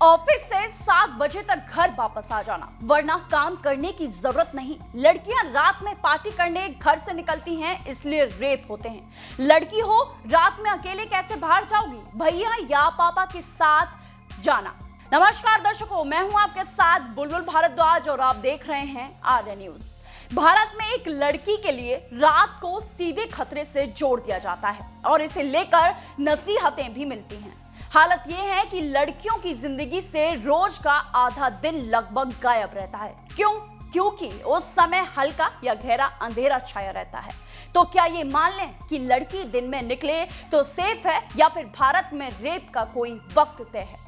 Office से 7 बजे तक घर वापस आ जाना, वरना काम करने की जरूरत नहीं। लड़कियां रात में पार्टी करने घर से निकलती हैं, इसलिए रेप होते हैं। लड़की हो, रात में अकेले कैसे बाहर जाओगी? भैया या पापा के साथ जाना। नमस्कार दर्शकों, मैं हूं आपके साथ बुलबुल भारद्वाज और आप देख रहे हैं आर्या न्यूज। भारत में एक लड़की के लिए रात को सीधे खतरे से जोड़ दिया जाता है और इसे लेकर नसीहतें भी मिलती हैं। हालत यह है कि लड़कियों की जिंदगी से रोज का आधा दिन लगभग गायब रहता है। क्यों? क्योंकि उस समय हल्का या गहरा अंधेरा छाया रहता है। तो क्या ये मान लें कि लड़की दिन में निकले तो सेफ है, या फिर भारत में रेप का कोई वक्त तय है?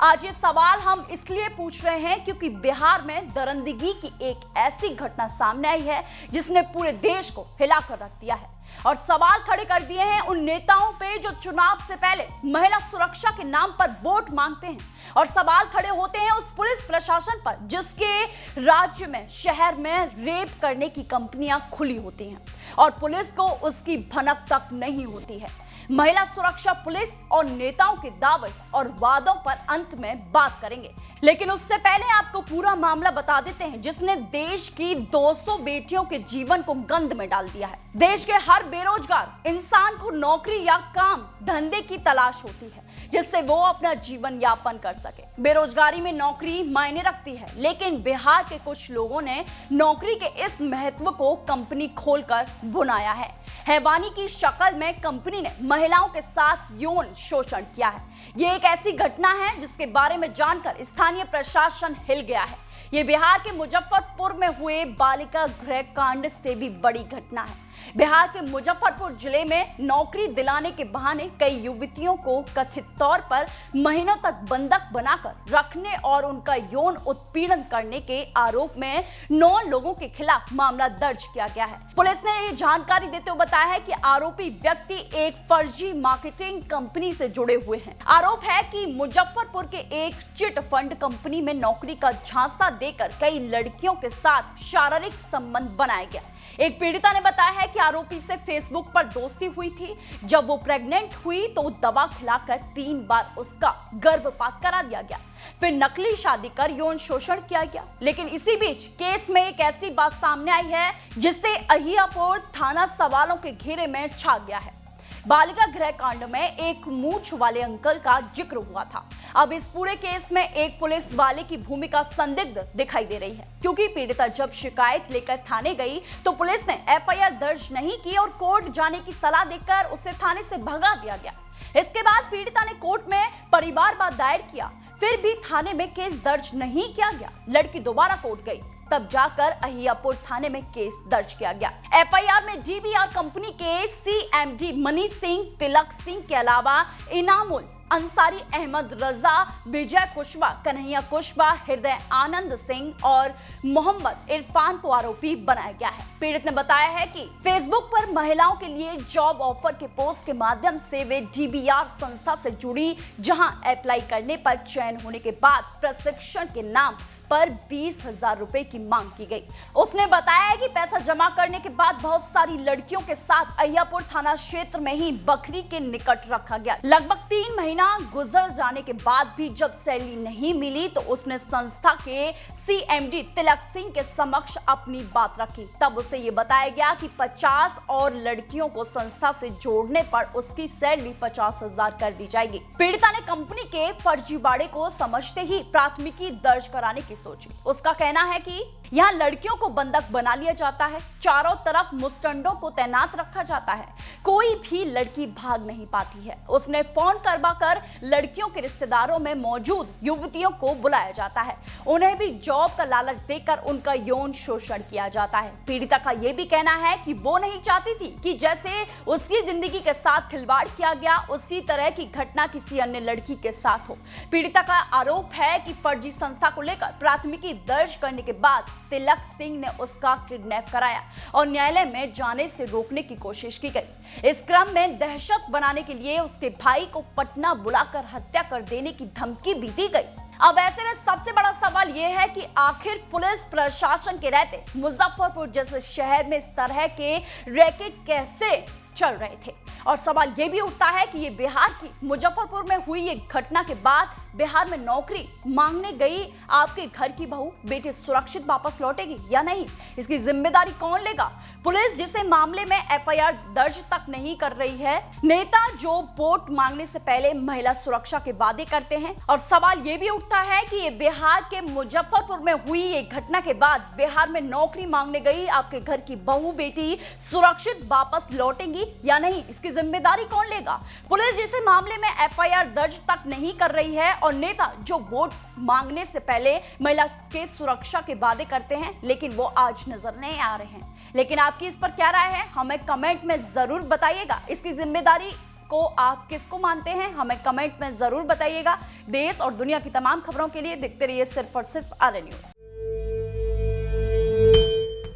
आज ये सवाल हम इसलिए पूछ रहे हैं क्योंकि बिहार में दरिंदगी की एक ऐसी घटना सामने आई है जिसने पूरे देश को हिलाकर रख दिया है और सवाल खड़े कर दिए हैं उन नेताओं पे जो चुनाव से पहले महिला सुरक्षा के नाम पर वोट मांगते हैं, और सवाल खड़े होते हैं उस पुलिस प्रशासन पर जिसके राज्य में, शहर में रेप करने की कंपनियां खुली होती हैं और पुलिस को उसकी भनक तक नहीं होती है। महिला सुरक्षा पुलिस और नेताओं के दावे और वादों पर अंत में बात करेंगे, लेकिन उससे पहले आपको पूरा मामला बता देते हैं जिसने देश की 200 बेटियों के जीवन को गंध में डाल दिया है। देश के हर बेरोजगार इंसान को नौकरी या काम धंधे की तलाश होती है जिससे वो अपना जीवन यापन कर सके। बेरोजगारी में नौकरी मायने रखती है, लेकिन बिहार के कुछ लोगों ने नौकरी के इस महत्व को कंपनी खोलकर भुनाया है। हैवानी की शक्ल में कंपनी ने महिलाओं के साथ यौन शोषण किया है। ये एक ऐसी घटना है जिसके बारे में जानकर स्थानीय प्रशासन हिल गया है। ये बिहार के मुजफ्फरपुर में हुए बालिका गृह कांड से भी बड़ी घटना है। बिहार के मुजफ्फरपुर जिले में नौकरी दिलाने के बहाने कई युवतियों को कथित तौर पर महीनों तक बंधक बनाकर रखने और उनका यौन उत्पीड़न करने के आरोप में 9 लोगों के खिलाफ मामला दर्ज किया गया है। पुलिस ने ये जानकारी देते हुए बताया है कि आरोपी व्यक्ति एक फर्जी मार्केटिंग कंपनी से जुड़े हुए हैं। आरोप है कि मुजफ्फरपुर के एक चिट फंड कंपनी में नौकरी का झांसा देकर कई लड़कियों के साथ शारीरिक संबंध बनाया गया। एक पीड़िता ने बताया है कि आरोपी से फेसबुक पर दोस्ती हुई थी। जब वो प्रेग्नेंट हुई तो दवा खिलाकर 3 बार उसका गर्भपात करा दिया गया, फिर नकली शादी कर यौन शोषण किया गया। लेकिन इसी बीच केस में एक ऐसी बात सामने आई है जिससे अहियापुर थाना सवालों के घेरे में छा गया है। बालिका गृह कांड में एक मूंछ वाले अंकल का जिक्र हुआ था। अब इस पूरे केस में एक पुलिस वाले की भूमिका संदिग्ध दिखाई दे रही है, क्योंकि पीड़िता जब शिकायत लेकर थाने गई तो पुलिस ने एफआईआर दर्ज नहीं की और कोर्ट जाने की सलाह देकर उसे थाने से भगा दिया गया। इसके बाद पीड़िता ने कोर्ट में परिवारवाद दायर किया, फिर भी थाने में केस दर्ज नहीं किया गया। लड़की दोबारा कोर्ट गई, तब जाकर अहियापुर थाने में केस दर्ज किया गया। एफआईआर में डीबीआर कंपनी के सीएमडी मनीष सिंह, तिलक सिंह के अलावा इनामुल अंसारी, अहमद रजा, विजय कुशवाहा, कन्हैया कुशवाहा, हृदय आनंद सिंह और मोहम्मद इरफान को आरोपी बनाया गया है। पीड़ित ने बताया है कि फेसबुक पर महिलाओं के लिए जॉब ऑफर के पोस्ट के माध्यम से वे डीबीआर संस्था से जुड़ी, जहां अप्लाई करने पर चयन होने के बाद प्रशिक्षण के नाम पर 20,000 रुपए की मांग की गई। उसने बताया है कि पैसा जमा करने के बाद बहुत सारी लड़कियों के साथ अहियापुर थाना क्षेत्र में ही बखरी के निकट रखा गया। लगभग 3 महीना गुजर जाने के बाद भी जब सैलरी नहीं मिली तो उसने संस्था के सीएमडी तिलक सिंह के समक्ष अपनी बात रखी। तब उसे ये बताया गया कि 50 और लड़कियों को संस्था से जोड़ने पर उसकी सैलरी 50,000 कर दी जाएगी। पीड़िता ने कंपनी के फर्जीवाड़े को समझते ही प्राथमिकी दर्ज कराने की सोची। उसका कहना है कि यहाँ लड़कियों को बंधक बना लिया जाता है, चारों तरफ मुस्टंडों को तैनात रखा जाता है, कोई भी लड़की भाग नहीं पाती है। उसने फोन करवाकर लड़कियों के रिश्तेदारों में मौजूद युवतियों को बुलाया जाता है, उन्हें भी जॉब का लालच देकर उनका यौन शोषण किया जाता है। पीड़िता का यह भी कहना है कि वो नहीं चाहती थी कि जैसे उसकी जिंदगी के साथ खिलवाड़ किया गया उसी तरह की घटना किसी अन्य लड़की के साथ हो। पीड़िता का आरोप है कि फर्जी संस्था को लेकर प्राथमिकी दर्ज करने के बाद तिलक सिंह ने उसका किडनैप कराया और न्यायालय में जाने से रोकने की कोशिश की गई। इस क्रम में दहशत बनाने के लिए उसके भाई को पटना बुलाकर हत्या कर देने की धमकी भी दी गई। अब ऐसे में सबसे बड़ा सवाल यह है कि आखिर पुलिस प्रशासन के रहते मुजफ्फरपुर जैसे शहर में इस तरह के रैकेट कैसे चल रहे थे। और सवाल ये भी उठता है कि ये बिहार की मुजफ्फरपुर में हुई ये घटना के बाद बिहार में नौकरी मांगने गई आपके घर की बहू बेटी सुरक्षित वापस लौटेगी या नहीं, इसकी जिम्मेदारी कौन लेगा। पुलिस जिसे मामले में एफआईआर दर्ज तक नहीं कर रही है, नेता जो वोट मांगने से पहले महिला सुरक्षा के वादे करते हैं, और सवाल ये भी उठता है कि ये बिहार के मुजफ्फरपुर में हुई ये घटना के बाद बिहार में नौकरी मांगने गई आपके घर की बहू बेटी सुरक्षित वापस लौटेंगी या नहीं, इसकी जिम्मेदारी कौन लेगा। पुलिस जिसे मामले में एफआईआर दर्ज तक नहीं कर रही है और नेता जो वोट मांगने से पहले महिला के सुरक्षा के वादे करते हैं, लेकिन वो आज नजर नहीं आ रहे हैं। लेकिन आपकी इस पर क्या राय है, हमें कमेंट में जरूर बताइएगा। इसकी जिम्मेदारी को आप किसको मानते हैं, हमें कमेंट में जरूर बताइएगा। देश और दुनिया की तमाम खबरों के लिए देखते रहिए सिर्फ और सिर्फ आर्य न्यूज।